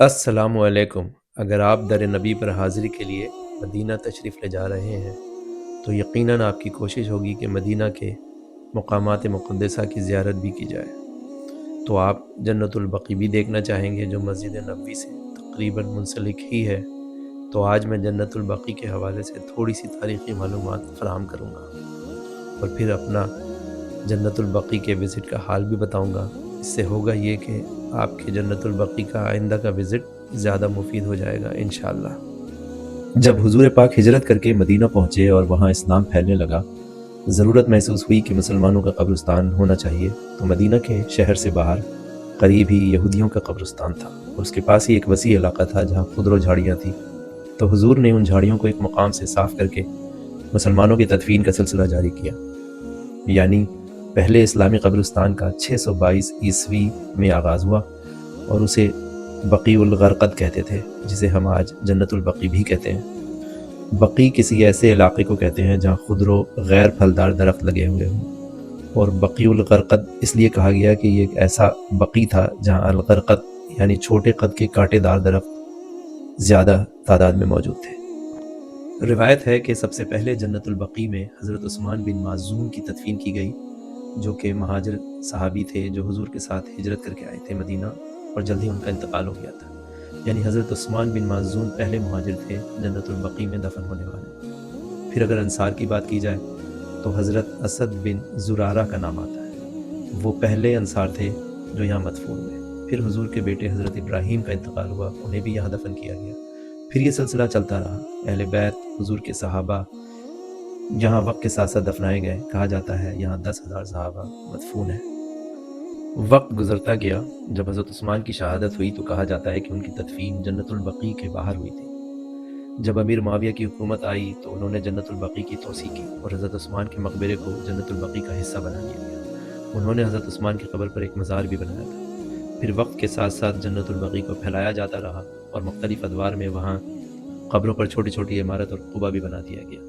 अस्सलामुअलैकुम। अगर आप दर नबी पर हाज़िरी के लिए मदीना तशरीफ़ ले जा रहे हैं तो यकीनन आपकी कोशिश होगी कि मदीना के मकामात मुक़द्दसा की ज़ियारत भी की जाए। तो आप जन्नतुल बक़ी भी देखना चाहेंगे जो मस्जिद नबवी से तक़रीबन मुंसलिक ही है। तो आज मैं जन्नतुल बक़ी के हवाले से थोड़ी सी तारीख़ी मालूमात फ़राहम करूँगा और फिर अपना जन्नतुल बक़ी के विज़िट का हाल भी बताऊँगा। इससे होगा ये कि आपके जन्नतुल बक़ी का आइंदा का विज़िट ज़्यादा मुफीद हो जाएगा इंशाअल्लाह। जब हुज़ूर पाक हिजरत करके मदीना पहुँचे और वहाँ इस्लाम फैलने लगा, ज़रूरत महसूस हुई कि मुसलमानों का कब्रिस्तान होना चाहिए। तो मदीना के शहर से बाहर करीब ही यहूदियों का कब्रिस्तान था और उसके पास ही एक वसी इलाका था जहाँ खुदरो झाड़ियाँ थीं। तो हुज़ूर ने उन झाड़ियों को एक मकाम से साफ़ करके मुसलमानों की तदफीन का सिलसिला जारी किया। यानी पहले इस्लामी कब्रिस्तान का 622 ईस्वी में आगाज़ हुआ और उसे बक़ीउल गरक़द कहते थे, जिसे हम आज जन्नतुल बक़ी भी कहते हैं। बक़ी किसी ऐसे इलाके को कहते हैं जहाँ खुदरो गैर फलदार दरख्त लगे हुए हों, और बक़ीउल गरक़द इसलिए कहा गया कि ये एक ऐसा बक़ी था जहाँ अल गरक़द यानी छोटे कद के कांटेदार दरख्त ज़्यादा तादाद में मौजूद थे। रिवायत है कि सबसे पहले जन्नतुल बक़ी में हज़रत उस्मान बिन माज़ून की तदफीन की गई, जो कि महाजिर सहाबी थे जो हुज़ूर के साथ हिजरत करके आए थे मदीना और जल्दी उनका इंतकाल हो गया था। यानी हज़रत उस्मान बिन माज़ून पहले महाजिर थे जन्नतुल बक़ी में दफन होने वाले। फिर अगर अंसार की बात की जाए तो हज़रत असद बिन ज़ुरारा का नाम आता है। वो पहले अंसार थे जो यहाँ मदफून हुए। फिर हुज़ूर के बेटे हज़रत इब्राहीम का इंतकाल हुआ, उन्हें भी यहाँ दफन किया गया। फिर ये सिलसिला चलता रहा। अहले बैत हुज़ूर के सहाबा यहाँ वक्त के साथ साथ दफनाए गए। कहा जाता है यहाँ 10,000 सहाबा मदफून हैं। वक्त गुजरता गया। जब हज़रत उस्मान की शहादत हुई तो कहा जाता है कि उनकी तदफीन जन्नतुल बक़ी के बाहर हुई थी। जब अमीर मुआविया की हुकूमत आई तो उन्होंने जन्नतुल बक़ी की तोसी की और हज़रत उस्मान के मकबरे को जन्नतुल बक़ी का हिस्सा बना लिया गया। उन्होंने हज़रत उस्मान की कब्र पर एक मज़ार भी बनाया था। फिर वक्त के साथ साथ जन्नतुल बक़ी को फैलाया जाता रहा और मुख्तलिफ अदवार में वहाँ कब्रों पर छोटी छोटी इमारत और कुबा भी बना दिया गया।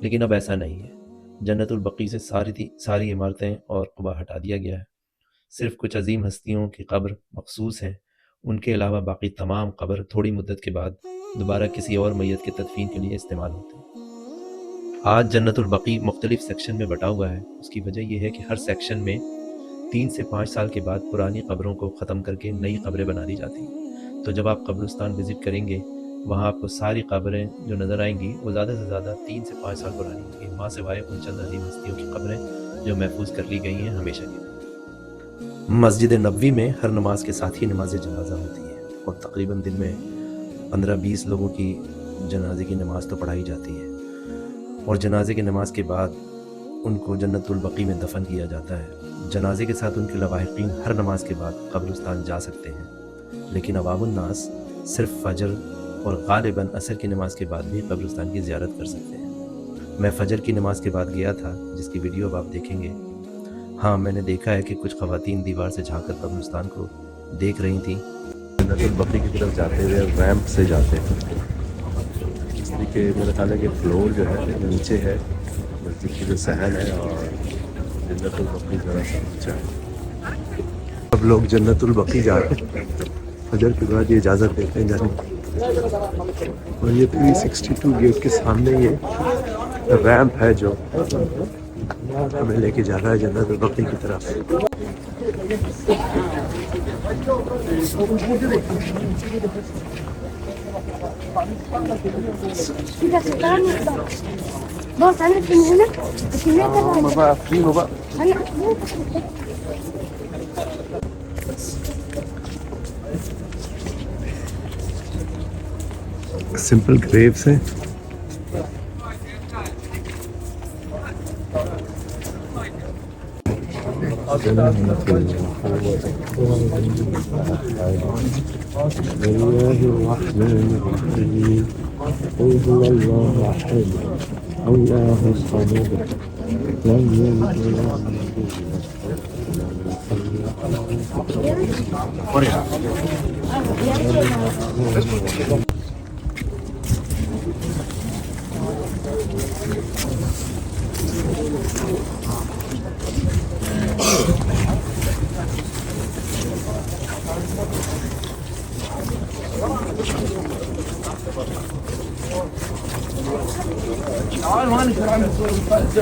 लेकिन अब ऐसा नहीं है। जन्नतुल बक़ी से सारी इमारतें और कुबा हटा दिया गया है। सिर्फ कुछ अजीम हस्तियों की कब्र मखसूस हैं। उनके अलावा बाकी तमाम कब्र थोड़ी मुद्दत के बाद दोबारा किसी और मैयत के तदफीन के लिए इस्तेमाल होते हैं। आज जन्नतुल बक़ी मुख्तलिफ सेक्शन में बटा हुआ है। उसकी वजह यह है कि हर सेक्शन में 3 से 5 साल के बाद पुरानी कब्रों को ख़त्म करके नई कब्रें बना दी जाती हैं। तो जब आप कब्रिस्तान विज़िट करेंगे वहाँ आपको सारी कब्रें जो नज़र आएंगी वो ज़्यादा से ज़्यादा 3 से 5 साल पुरानी होंगी, माँ सिवाय उन चंद अजीम हस्तियों की कब्रें जो महफूज कर ली गई हैं हमेशा के लिए। मस्जिद नबवी में हर नमाज के साथ ही नमाज जनाजा होती है और तकरीबन दिन में 15-20 लोगों की जनाजे की नमाज़ तो पढ़ाई जाती है और जनाजे की नमाज के बाद उनको जन्नतुल बक़ी में दफन किया जाता है। जनाजे के साथ उनके लवाहिकीन हर नमाज के बाद कब्रिस्तान जा सकते हैं, लेकिन अवामुन नास सिर्फ फजर और गालिबन असर की नमाज के बाद भी कब्रिस्तान की ज़ियारत कर सकते हैं। मैं फजर की नमाज के बाद गया था, जिसकी वीडियो अब आप देखेंगे। हाँ, मैंने देखा है कि कुछ ख़वातीन दीवार से झाँक कर कब्रिस्तान को देख रही थी। जन्नतुल बक़ी की तरफ जाते हुए रैंप से जाते हैं, इसलिए कि मेरा ख्याल है कि फ्लोर जो है नीचे है, मस्जिद की जो सहन है और जन्नतुल बक़ी ज़रा सा नीचा है। अब लोग जन्नतुल बक़ी जा रहे हैं। फजर के बाद ये इजाज़त देते हैं जाने की। और ये 362 गेट के सामने ये रैंप है जो हमें लेके जा रहा है जन्नतुल बक़ी की तरफ। सिंपल ग्रेव्स हैं। یہ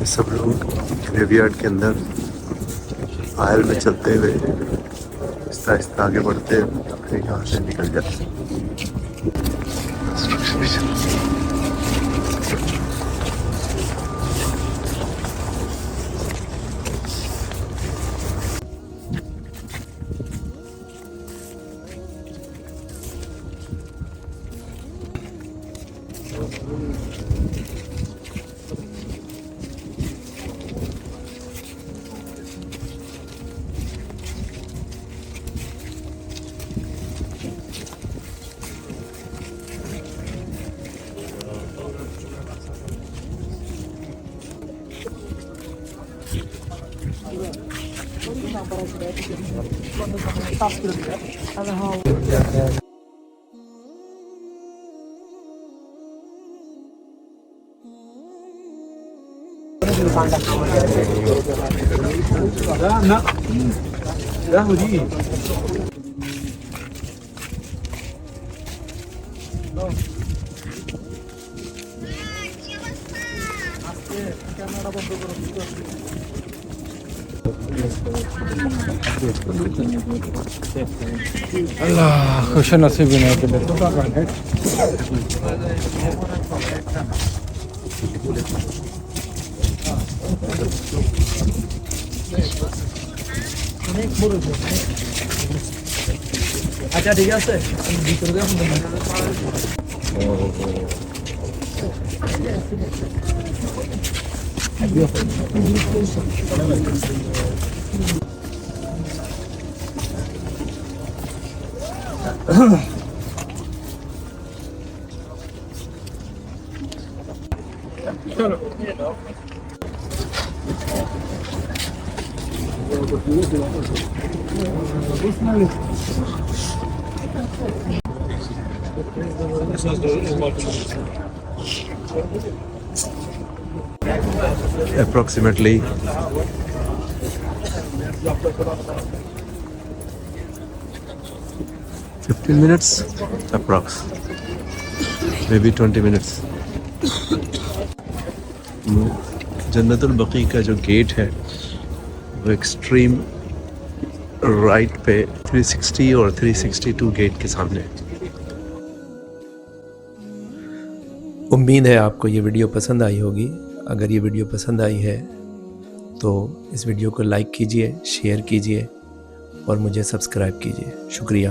سب لوگ گریو یارڈ کے اندر آئل میں چلتے ہوئے آہستہ آہستہ آگے بڑھتے پھر یہاں سے نکل جاتے ہیں. Allah خوش نصیبی نه کړل. আচ্ছা ঠিক আছে আমি ভিতরে যাবো চলো approximately 15 minutes approx, maybe 20 minutes. جنت البقیع کا جو گیٹ ہے وہ ایکسٹریم رائٹ پہ 360 اور 362 گیٹ کے سامنے. امید ہے آپ کو یہ ویڈیو پسند آئی ہوگی. اگر یہ ویڈیو پسند آئی ہے تو اس ویڈیو کو لائک کیجئے، شیئر کیجئے اور مجھے سبسکرائب کیجئے. شکریہ.